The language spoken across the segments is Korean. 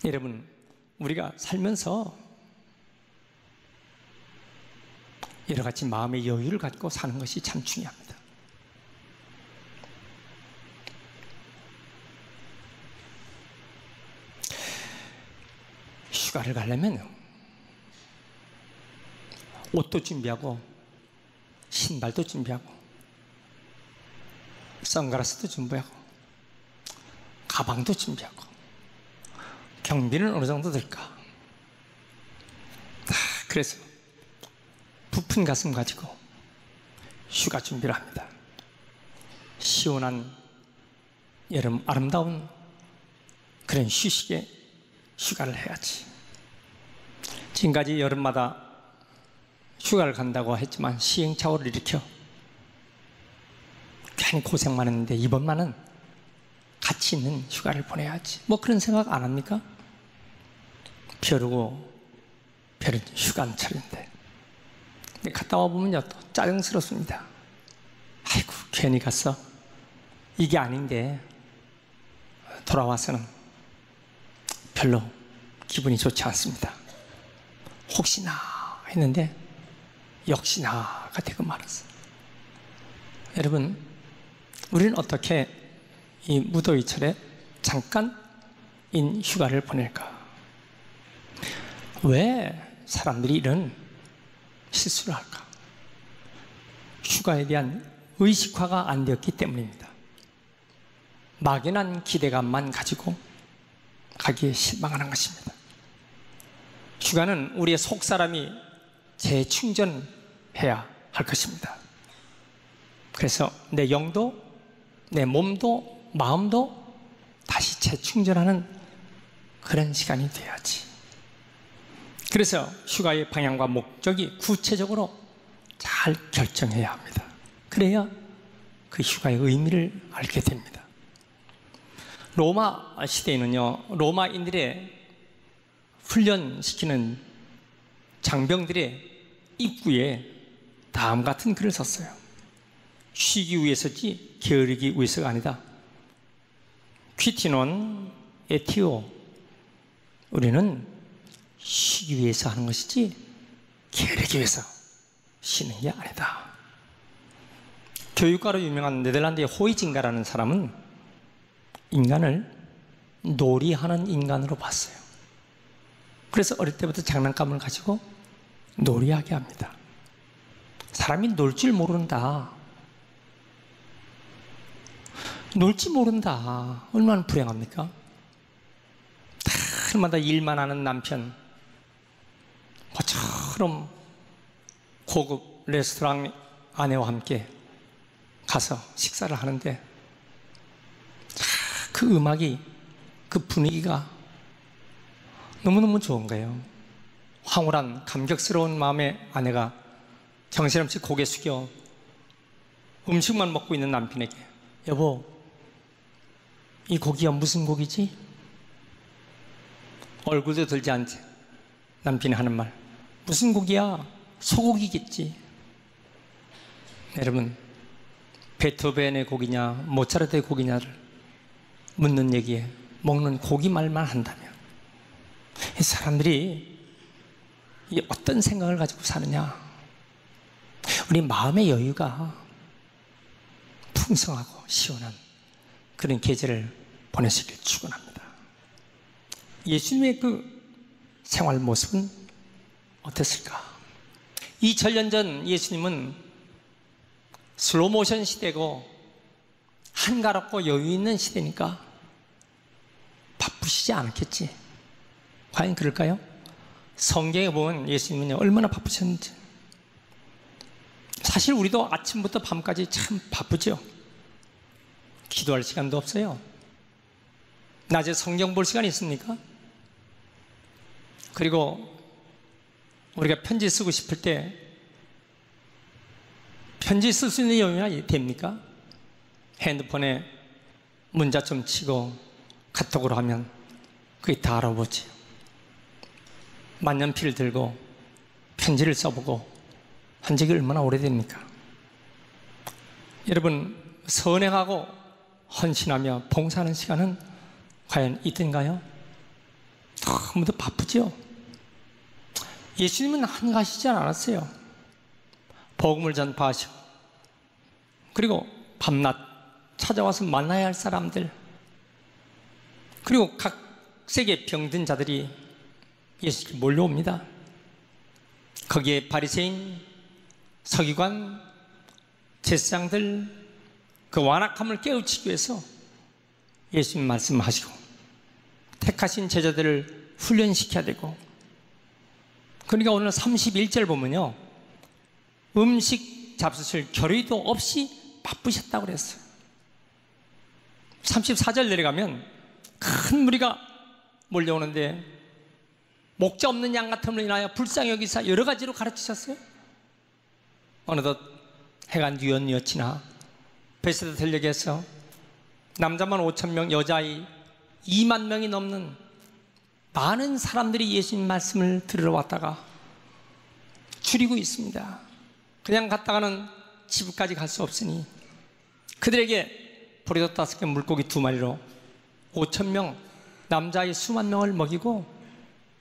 여러분, 우리가 살면서 여러 가지 마음의 여유를 갖고 사는 것이 참 중요합니다. 휴가를 가려면 옷도 준비하고 신발도 준비하고 선글라스도 준비하고 가방도 준비하고 경비는 어느 정도 들까? 그래서 부푼 가슴 가지고 휴가 준비를 합니다. 시원한 여름 아름다운 그런 휴식의 휴가를 해야지. 지금까지 여름마다 휴가를 간다고 했지만 시행착오를 일으켜 괜히 고생만 했는데 이번만은 가치 있는 휴가를 보내야지. 뭐 그런 생각 안 합니까? 벼르고 벼른 휴가철인데 갔다 와보면요 또 짜증스럽습니다. 아이고 괜히 갔어. 이게 아닌데 돌아와서는 별로 기분이 좋지 않습니다. 혹시나 했는데 역시나가 되고 말았어요. 여러분, 우리는 어떻게 이 무더위철에 잠깐인 휴가를 보낼까? 왜 사람들이 이런 실수를 할까? 휴가에 대한 의식화가 안 되었기 때문입니다. 막연한 기대감만 가지고 가기에 실망하는 것입니다. 휴가는 우리의 속사람이 재충전해야 할 것입니다. 그래서 내 영도, 내 몸도, 마음도 다시 재충전하는 그런 시간이 돼야지. 그래서 휴가의 방향과 목적이 구체적으로 잘 결정해야 합니다. 그래야 그 휴가의 의미를 알게 됩니다. 로마 시대에는요, 로마인들의 훈련시키는 장병들의 입구에 다음 같은 글을 썼어요. 쉬기 위해서지 게으르기 위해서가 아니다. 퀴티논 에티오, 우리는 쉬기 위해서 하는 것이지 게으르기 위해서 쉬는 게 아니다. 교육가로 유명한 네덜란드의 호이징가라는 사람은 인간을 놀이하는 인간으로 봤어요. 그래서 어릴 때부터 장난감을 가지고 놀이하게 합니다. 사람이 놀 줄 모른다. 놀 줄 모른다. 얼마나 불행합니까? 날마다 일만 하는 남편, 모처럼 고급 레스토랑 아내와 함께 가서 식사를 하는데 그 음악이, 그 분위기가 너무너무 좋은 거예요. 황홀한 감격스러운 마음의 아내가 정신없이 고개 숙여 음식만 먹고 있는 남편에게, 여보, 이 고기가 무슨 고기지? 얼굴도 들지 않지 남편이 하는 말, 무슨 고기야? 소고기겠지. 여러분, 베토벤의 고기냐 모차르트의 고기냐를 묻는 얘기에 먹는 고기 말만 한다면 이 사람들이 어떤 생각을 가지고 사느냐? 우리 마음의 여유가 풍성하고 시원한 그런 계절을 보내시길 축원합니다. 예수님의 그 생활 모습은 어땠을까? 2000년 전 예수님은 슬로모션 시대고 한가롭고 여유 있는 시대니까 바쁘시지 않았겠지. 과연 그럴까요? 성경에 보면 예수님은 얼마나 바쁘셨는지. 사실 우리도 아침부터 밤까지 참 바쁘죠. 기도할 시간도 없어요. 낮에 성경 볼 시간이 있습니까? 그리고 우리가 편지 쓰고 싶을 때 편지 쓸 수 있는 여유가 됩니까? 핸드폰에 문자 좀 치고 카톡으로 하면 그게 다 알아보지. 만년필을 들고 편지를 써보고 한 적이 얼마나 오래됩니까? 여러분, 선행하고 헌신하며 봉사하는 시간은 과연 있던가요? 너무도 바쁘죠. 예수님은 한가하시지 않았어요. 복음을 전파하시고, 그리고 밤낮 찾아와서 만나야 할 사람들, 그리고 각 세계 병든 자들이 예수께 몰려옵니다. 거기에 바리새인, 서기관, 제사장들 그 완악함을 깨우치기 위해서 예수님 말씀하시고 택하신 제자들을 훈련시켜야 되고, 그러니까 오늘 31절 보면요, 음식 잡수실 겨를도 없이 바쁘셨다고 그랬어요. 34절 내려가면 큰 무리가 몰려오는데 목자 없는 양 같음으로 인하여 불쌍히 여기사 여러 가지로 가르치셨어요. 어느덧 해가 뉘엿뉘엿 지나 베세다 들녘에서 남자만 5,000명, 여자아이 2만 명이 넘는 많은 사람들이 예수님 말씀을 들으러 왔다가 줄이고 있습니다. 그냥 갔다가는 집까지 갈 수 없으니 그들에게 보리떡 5개, 물고기 2마리로 5,000명, 남자아이 수만 명을 먹이고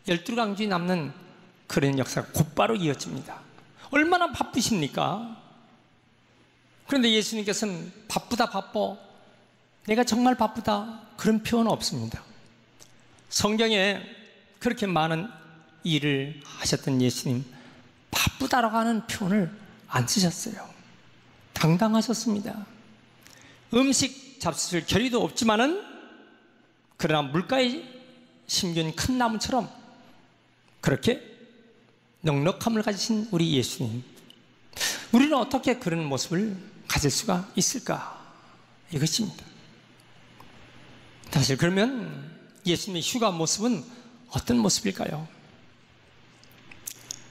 12강주에 남는 그런 역사가 곧바로 이어집니다. 얼마나 바쁘십니까? 그런데 예수님께서는 바쁘다 바빠, 내가 정말 바쁘다, 그런 표현은 없습니다. 성경에 그렇게 많은 일을 하셨던 예수님, 바쁘다라고 하는 표현을 안 쓰셨어요. 당당하셨습니다. 음식 잡수실 겨리도 없지만은 그러나 물가에 심겨진 큰 나무처럼 그렇게 넉넉함을 가지신 우리 예수님, 우리는 어떻게 그런 모습을 가질 수가 있을까? 이것입니다. 사실 그러면 예수님의 휴가 모습은 어떤 모습일까요?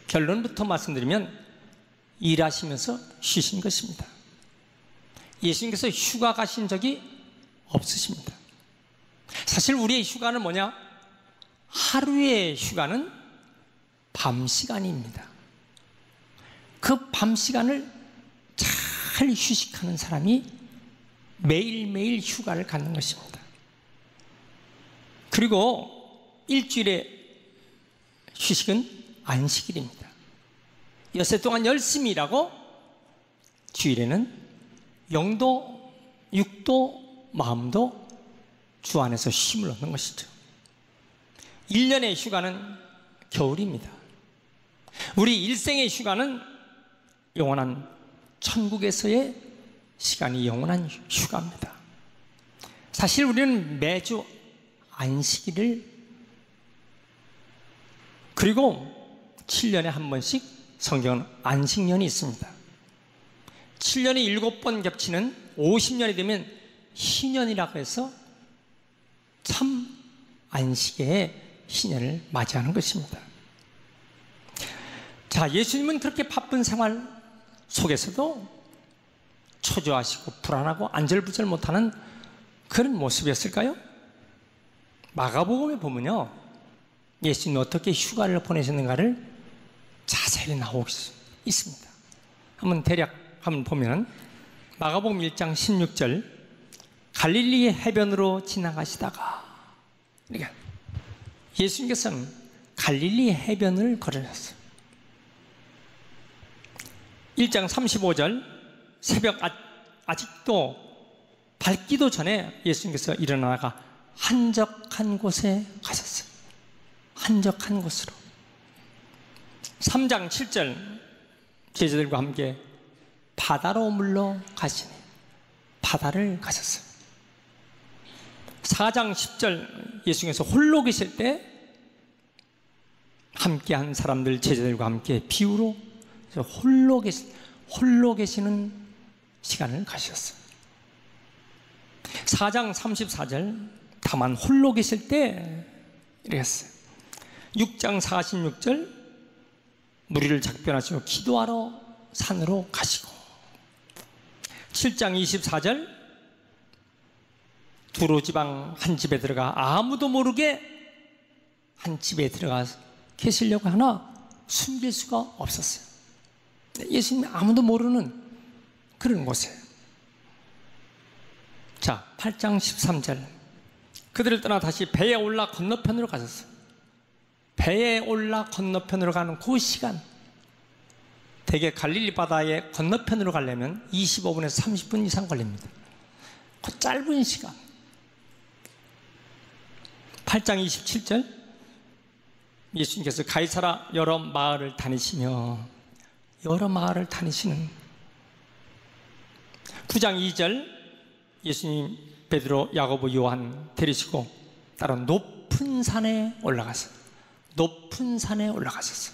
결론부터 말씀드리면 일하시면서 쉬신 것입니다. 예수님께서 휴가 가신 적이 없으십니다. 사실 우리의 휴가는 뭐냐? 하루의 휴가는 밤 시간입니다. 그 밤 시간을 잘 휴식하는 사람이 매일매일 휴가를 갖는 것입니다. 그리고 일주일의 휴식은 안식일입니다. 엿새 동안 열심히 일하고 주일에는 영도, 육도, 마음도 주 안에서 쉼을 얻는 것이죠. 1년의 휴가는 겨울입니다. 우리 일생의 휴가는 영원한 천국에서의 시간이 영원한 휴가입니다. 사실 우리는 매주 안식일을, 그리고 7년에 한 번씩 성경은 안식년이 있습니다. 7년이 7번 겹치는 50년이 되면 희년이라고 해서 참 안식의 희년을 맞이하는 것입니다. 자, 예수님은 그렇게 바쁜 생활 속에서도 초조하시고 불안하고 안절부절 못하는 그런 모습이었을까요? 마가복음에 보면요, 예수님이 어떻게 휴가를 보내셨는가를 자세히 나오고 있습니다. 한번 대략 한번 보면 마가복음 1장 16절, 갈릴리 해변으로 지나가시다가, 그러니까 예수님께서는 갈릴리 해변을 걸으셨어요. 1장 35절, 새벽 아직도 밝기도 전에 예수님께서 일어나가 한적한 곳에 가셨어요. 한적한 곳으로. 3장 7절, 제자들과 함께 바다로 물러가시니 바다를 가셨어요. 4장 10절, 예수님께서 홀로 계실 때 함께한 사람들, 제자들과 함께 비유로 홀로 계시는 시간을 가셨어요. 4장 34절, 다만 홀로 계실 때 이랬어요. 6장 46절, 무리를 작별하시고 기도하러 산으로 가시고, 7장 24절, 두로 지방 한 집에 들어가 아무도 모르게 한 집에 들어가 계시려고 하나 숨길 수가 없었어요. 예수님이 아무도 모르는 그런 곳에. 자, 8장 13절, 그들을 떠나 다시 배에 올라 건너편으로 가셨어요. 배에 올라 건너편으로 가는 그 시간, 대개 갈릴리 바다의 건너편으로 가려면 25분에서 30분 이상 걸립니다. 그 짧은 시간. 8장 27절, 예수님께서 가이사라 여러 마을을 다니시며, 여러 마을을 다니시는. 9장 2절, 예수님 베드로, 야고보, 요한 데리시고 따로 높은 산에 올라가서, 높은 산에 올라가셨어요.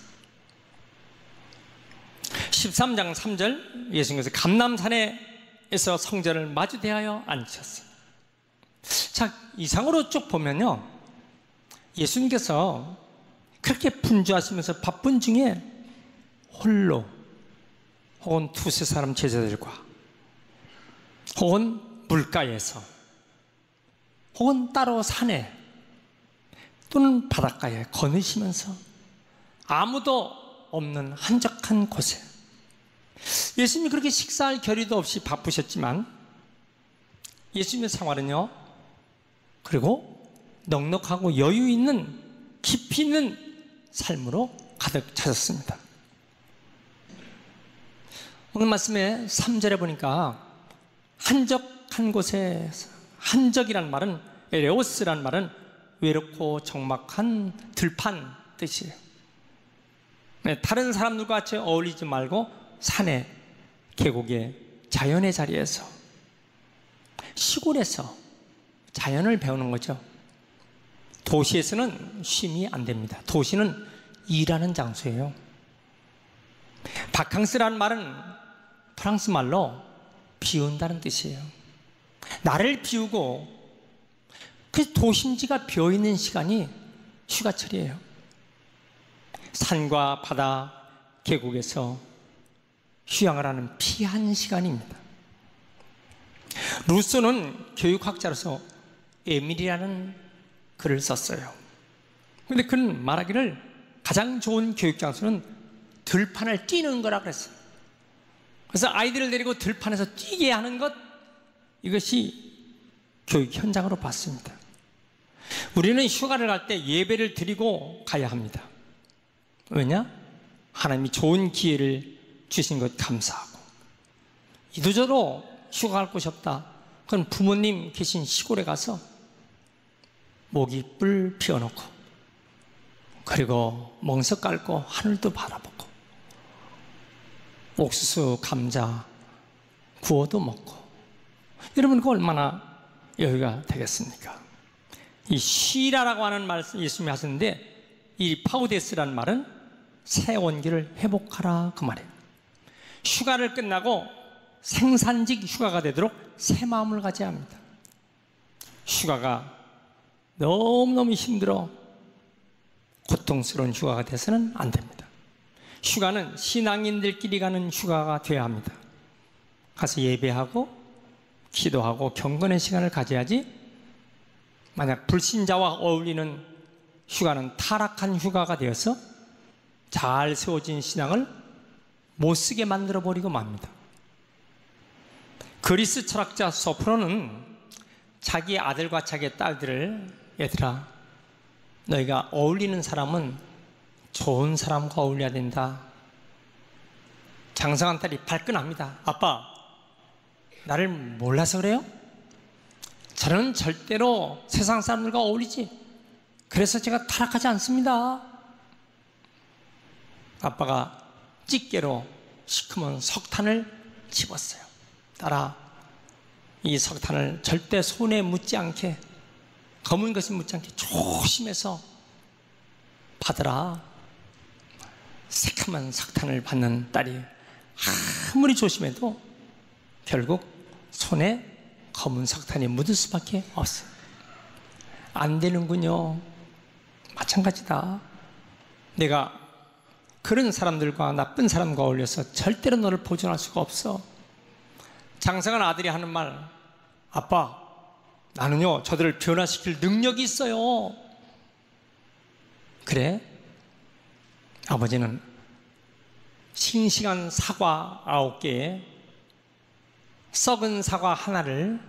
13장 3절, 예수님께서 감람산에서 성전을 마주 대하여 앉으셨어요. 자, 이상으로 쭉 보면요, 예수님께서 그렇게 분주하시면서 바쁜 중에 홀로 혹은 두세 사람 제자들과 혹은 물가에서 혹은 따로 산에 또는 바닷가에 거니시면서 아무도 없는 한적한 곳에, 예수님이 그렇게 식사할 겨를도 없이 바쁘셨지만 예수님의 생활은요, 그리고 넉넉하고 여유 있는, 깊이 있는 삶으로 가득 차셨습니다. 오늘 말씀에 3절에 보니까 한적한 곳에서, 한적이란 말은, 에레오스란 말은 외롭고 적막한 들판 뜻이에요. 다른 사람들과 같이 어울리지 말고 산에, 계곡에, 자연의 자리에서, 시골에서 자연을 배우는 거죠. 도시에서는 쉼이 안 됩니다. 도시는 일하는 장소예요. 바캉스라는 말은 프랑스 말로 비운다는 뜻이에요. 나를 비우고, 그 도심지가 비어있는 시간이 휴가철이에요. 산과 바다, 계곡에서 휴양을 하는 피한 시간입니다. 루소는 교육학자로서 에밀이라는 글을 썼어요. 근데 그는 말하기를 가장 좋은 교육 장소는 들판을 뛰는 거라 그랬어요. 그래서 아이들을 데리고 들판에서 뛰게 하는 것, 이것이 교육 현장으로 봤습니다. 우리는 휴가를 갈 때 예배를 드리고 가야 합니다. 왜냐? 하나님이 좋은 기회를 주신 것 감사하고. 이도저도 휴가 갈 곳이 없다, 그건 부모님 계신 시골에 가서 모기불 피워놓고, 그리고 멍석 깔고 하늘도 바라보고, 옥수수, 감자 구워도 먹고, 여러분 그 얼마나 여유가 되겠습니까? 이 쉬라라고 하는 말씀 예수님이 하셨는데, 이 파우데스라는 말은 새 온기를 회복하라, 그 말이에요. 휴가를 끝나고 생산직 휴가가 되도록 새 마음을 가져야 합니다. 휴가가 너무너무 힘들어 고통스러운 휴가가 돼서는 안 됩니다. 휴가는 신앙인들끼리 가는 휴가가 되어야 합니다. 가서 예배하고 기도하고 경건의 시간을 가져야지, 만약 불신자와 어울리는 휴가는 타락한 휴가가 되어서 잘 세워진 신앙을 못 쓰게 만들어 버리고 맙니다. 그리스 철학자 소프로는 자기 아들과 자기 딸들을, 얘들아, 너희가 어울리는 사람은 좋은 사람과 어울려야 된다. 장성한 딸이 발끈합니다. 아빠, 나를 몰라서 그래요? 저는 절대로 세상 사람들과 어울리지, 그래서 제가 타락하지 않습니다. 아빠가 집게로 시커먼 석탄을 집었어요. 딸아, 이 석탄을 절대 손에 묻지 않게, 검은 것이 묻지 않게 조심해서 받으라. 새카만 석탄을 받는 딸이 아무리 조심해도 결국 손에 검은 석탄이 묻을 수밖에 없어요. 안 되는군요. 마찬가지다. 내가 그런 사람들과 나쁜 사람과 어울려서 절대로 너를 보존할 수가 없어. 장성한 아들이 하는 말, 아빠, 나는요 저들을 변화시킬 능력이 있어요. 그래? 아버지는 싱싱한 사과 9개에 썩은 사과 하나를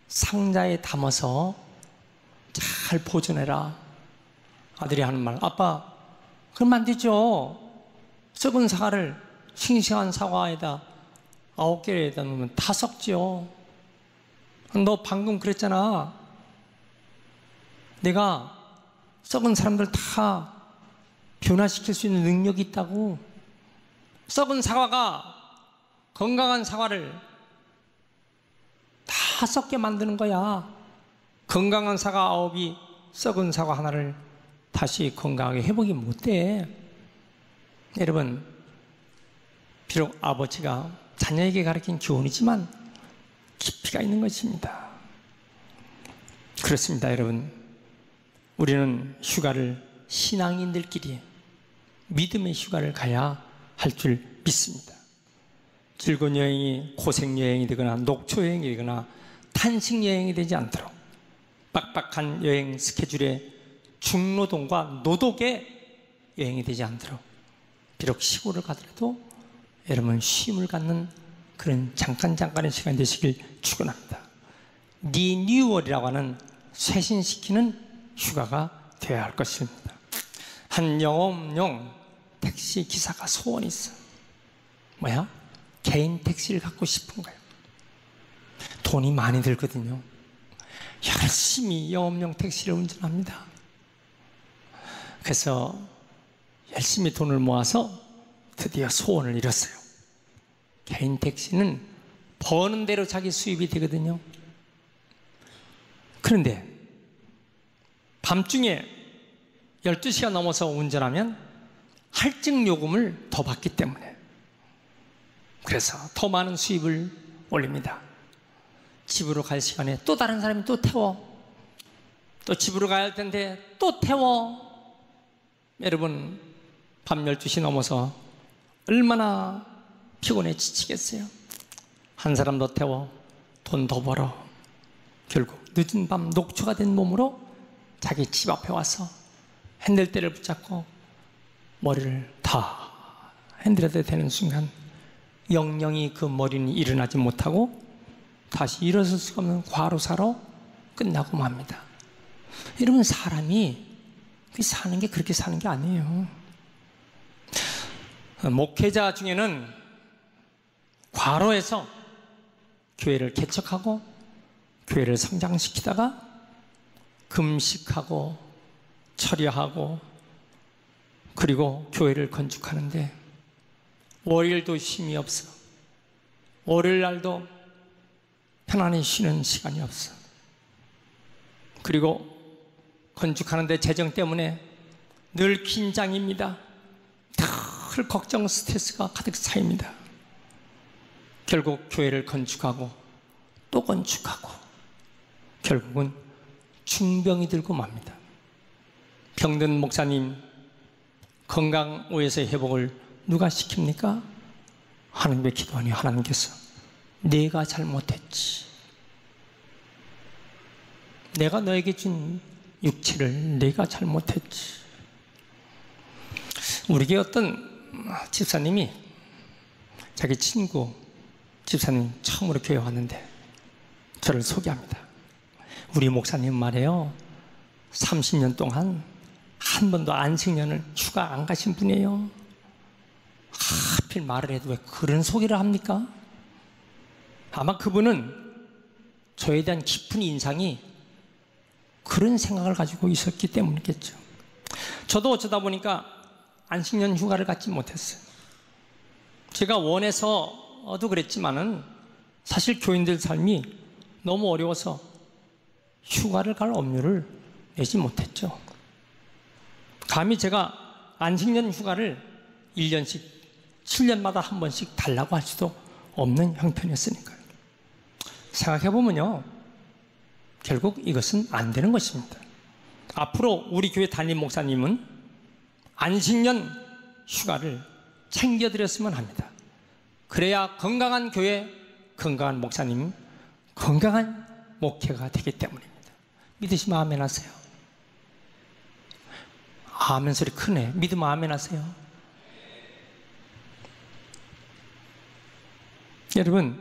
상자에 담아서 잘 보존해라. 아들이 하는 말, 아빠, 그러면 안 되죠. 썩은 사과를 싱싱한 사과에다 9개에다 넣으면 다 썩지요. 너 방금 그랬잖아. 내가 썩은 사람들 다 변화시킬 수 있는 능력이 있다고. 썩은 사과가 건강한 사과를 다 썩게 만드는 거야. 건강한 사과 9이 썩은 사과 하나를 다시 건강하게 회복이 못돼. 여러분, 비록 아버지가 자녀에게 가르친 교훈이지만 깊이가 있는 것입니다. 그렇습니다, 여러분. 우리는 휴가를 신앙인들끼리 믿음의 휴가를 가야 할 줄 믿습니다. 즐거운 여행이 고생 여행이 되거나 녹초 여행이 되거나 탄식 여행이 되지 않도록 빡빡한 여행 스케줄에 중노동과 노동의 여행이 되지 않도록 비록 시골을 가더라도 여러분 쉼을 갖는 그런 잠깐의 시간이 되시길 축원합니다. 리뉴얼이라고 하는 쇄신시키는 휴가가 되어야 할 것입니다. 한 영업용 택시 기사가 소원이 있어. 뭐야? 개인 택시를 갖고 싶은 거예요. 돈이 많이 들거든요. 열심히 영업용 택시를 운전합니다. 그래서 열심히 돈을 모아서 드디어 소원을 이뤘어요. 개인 택시는 버는 대로 자기 수입이 되거든요. 그런데 밤중에 12시가 넘어서 운전하면 할증 요금을 더 받기 때문에 그래서 더 많은 수입을 올립니다. 집으로 갈 시간에 또 다른 사람이 또 태워. 또 집으로 가야 할 텐데 또 태워. 여러분, 밤 12시 넘어서 얼마나 피곤해 지치겠어요. 한 사람 더 태워 돈 더 벌어. 결국 늦은 밤 녹초가 된 몸으로 자기 집 앞에 와서 핸들대를 붙잡고 머리를 다 핸들에다 대는 순간 영영이 그 머리는 일어나지 못하고 다시 일어설 수가 없는 과로사로 끝나고 맙니다. 여러분, 사람이 사는 게 그렇게 사는 게 아니에요. 목회자 중에는 과로해서 교회를 개척하고 교회를 성장시키다가 금식하고 철야하고 그리고 교회를 건축하는데 월요일도 쉼이 없어. 월요일 날도 편안히 쉬는 시간이 없어. 그리고 건축하는데 재정 때문에 늘 긴장입니다. 늘 걱정 스트레스가 가득 차입니다. 결국 교회를 건축하고 또 건축하고 결국은 중병이 들고 맙니다. 병든 목사님 건강 오해서의 회복을 누가 시킵니까? 하나님께 기도하니 하나님께서 내가 잘못했지. 내가 너에게 준 육체를 내가 잘못했지. 우리 교회 어떤 집사님이 자기 친구 집사님 처음으로 교회 왔는데 저를 소개합니다. 우리 목사님 말이에요. 30년 동안 한 번도 안식년을 휴가 안 가신 분이에요. 하필 말을 해도 왜 그런 소개를 합니까? 아마 그분은 저에 대한 깊은 인상이 그런 생각을 가지고 있었기 때문이겠죠. 저도 어쩌다 보니까 안식년 휴가를 갖지 못했어요. 제가 원해서도 그랬지만은 사실 교인들 삶이 너무 어려워서 휴가를 갈 엄두를 내지 못했죠. 감히 제가 안식년 휴가를 1년씩 7년마다 한 번씩 달라고 할 수도 없는 형편이었으니까요. 생각해보면요, 결국 이것은 안 되는 것입니다. 앞으로 우리 교회 담임 목사님은 안식년 휴가를 챙겨드렸으면 합니다. 그래야 건강한 교회, 건강한 목사님, 건강한 목회가 되기 때문입니다. 믿으시면 아멘 하세요. 아멘 소리 크네. 믿으면 아멘 하세요. 여러분,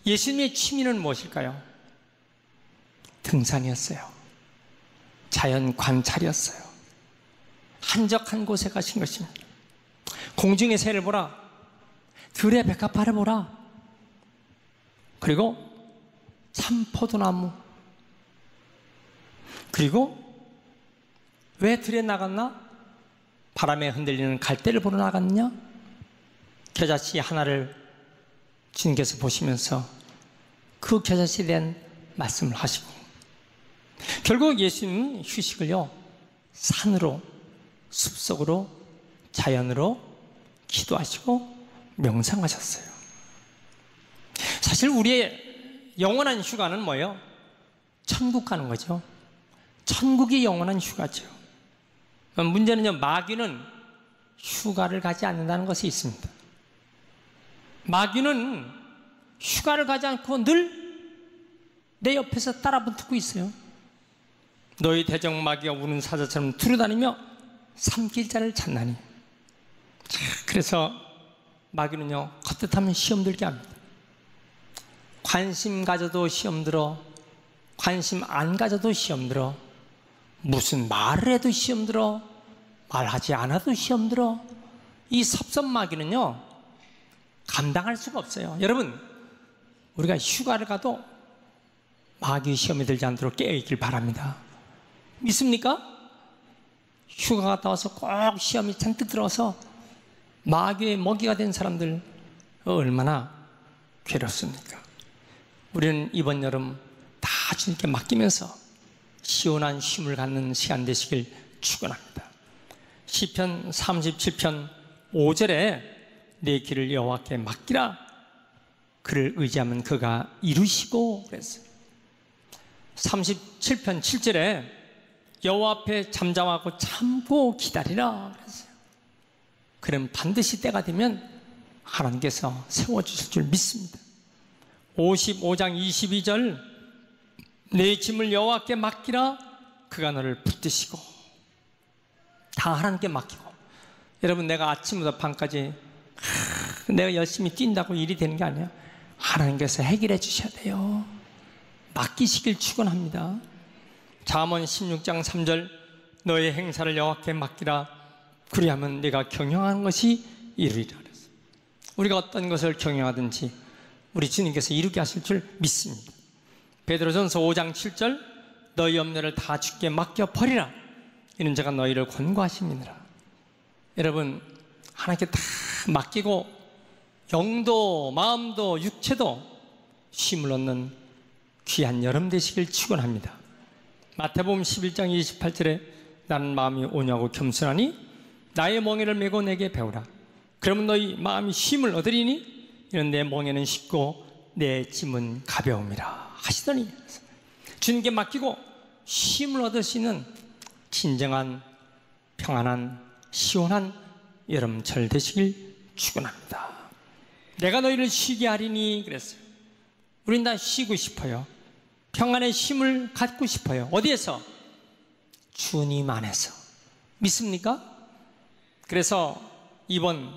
예수님의 취미는 무엇일까요? 등산이었어요. 자연 관찰이었어요. 한적한 곳에 가신 것입니다. 공중의 새를 보라, 들의 백합화를 보라, 그리고 참포도나무, 그리고 왜 들에 나갔나? 바람에 흔들리는 갈대를 보러 나갔느냐? 겨자씨 하나를 주님께서 보시면서 그 겨자씨에 대한 말씀을 하시고, 결국 예수님은 휴식을요, 산으로, 숲속으로, 자연으로 기도하시고 명상하셨어요. 사실 우리의 영원한 휴가는 뭐예요? 천국 가는 거죠. 천국이 영원한 휴가죠. 문제는요, 마귀는 휴가를 가지 않는다는 것이 있습니다. 마귀는 휴가를 가지 않고 늘 내 옆에서 따라붙고 있어요. 너희 대적 마귀가 우는 사자처럼 두루다니며 삼킬 자를 찾나니. 그래서 마귀는요, 헛뜻하면 시험 들게 합니다. 관심 가져도 시험 들어, 관심 안 가져도 시험 들어, 무슨 말을 해도 시험 들어, 말하지 않아도 시험 들어. 이 섭섭마귀는요, 감당할 수가 없어요. 여러분, 우리가 휴가를 가도 마귀 시험에 들지 않도록 깨어있길 바랍니다. 믿습니까? 휴가 갔다 와서 꼭 시험이 잔뜩 들어서 마귀의 먹이가 된 사람들 얼마나 괴롭습니까? 우리는 이번 여름 다 주님께 맡기면서 시원한 쉼을 갖는 시간 되시길 축원합니다. 시편 37편 5절에 내 길을 여호와께 맡기라, 그를 의지하면 그가 이루시고 그랬어요. 37편 7절에 여호와 앞에 잠잠하고 참고 기다리라 그랬어요. 그럼 반드시 때가 되면 하나님께서 세워주실 줄 믿습니다. 55장 22절 내 짐을 여호와께 맡기라, 그가 너를 붙드시고. 다 하나님께 맡기고. 여러분, 내가 아침부터 밤까지 내가 열심히 뛴다고 일이 되는 게 아니야. 하나님께서 해결해 주셔야 돼요. 맡기시길 축원합니다. 잠언 16장 3절 너의 행사를 여호와께 맡기라, 그리하면 네가 경영하는 것이 이루리라. 우리가 어떤 것을 경영하든지 우리 주님께서 이루게 하실 줄 믿습니다. 베드로전서 5장 7절 너희 염려를 다 주께 맡겨 버리라, 이는 제가 너희를 권고하십니다. 여러분, 하나님께 다 맡기고 영도 마음도 육체도 쉼을 얻는 귀한 여름 되시길 축원합니다. 마태복음 11장 28절에 나는 마음이 온유하고 겸손하니 나의 멍에를 메고 내게 배우라, 그러면 너희 마음이 쉼을 얻으리니 이는 내 멍에는 쉽고 내 짐은 가벼움이라 하시더니, 주님께 맡기고 쉼을 얻을 수 있는 진정한 평안한 시원한 여름철 되시길 축원합니다. 내가 너희를 쉬게 하리니 그랬어요. 우린 다 쉬고 싶어요. 평안의 쉼을 갖고 싶어요. 어디에서? 주님 안에서. 믿습니까? 그래서 이번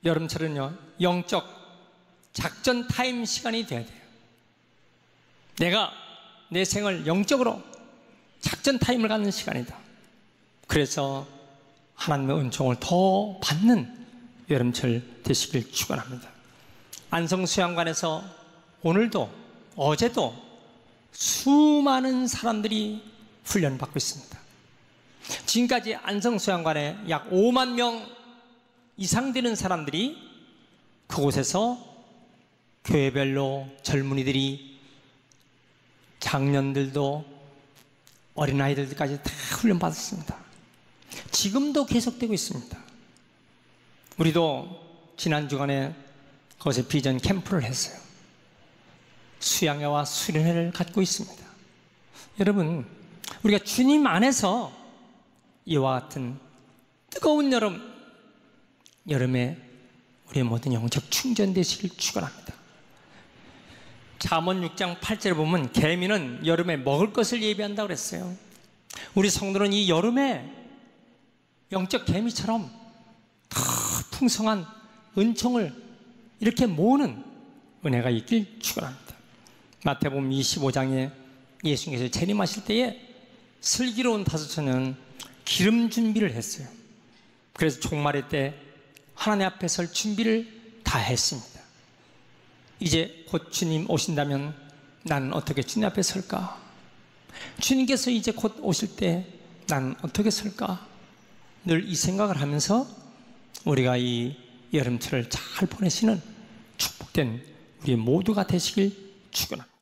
여름철은요, 영적 작전 타임 시간이 돼야 돼요. 내가 내 생을 영적으로 작전 타임을 갖는 시간이다. 그래서 하나님의 은총을 더 받는 여름철 되시길 축원합니다. 안성수양관에서 오늘도 어제도 수많은 사람들이 훈련받고 있습니다. 지금까지 안성수양관에 약 5만 명 이상 되는 사람들이 그곳에서 교회별로 젊은이들이, 장년들도, 어린아이들까지 다 훈련받았습니다. 지금도 계속되고 있습니다. 우리도 지난 주간에 그곳에 비전 캠프를 했어요. 수양회와 수련회를 갖고 있습니다. 여러분, 우리가 주님 안에서 이와 같은 뜨거운 여름에 우리의 모든 영적 충전 되시길 축원합니다. 잠언 6장 8절에 보면 개미는 여름에 먹을 것을 예비한다고 그랬어요. 우리 성도는 이 여름에 영적 개미처럼 더 풍성한 은총을 이렇게 모으는 은혜가 있길 축원합니다. 마태복음 25장에 예수님께서 재림하실 때에 슬기로운 5처녀는 기름 준비를 했어요. 그래서 종말의 때 하나님 앞에 설 준비를 다 했습니다. 이제 곧 주님 오신다면 나는 어떻게 주님 앞에 설까? 주님께서 이제 곧 오실 때 나는 어떻게 설까? 늘 이 생각을 하면서 우리가 이 여름철을 잘 보내시는 축복된 우리 모두가 되시길 축원합니다.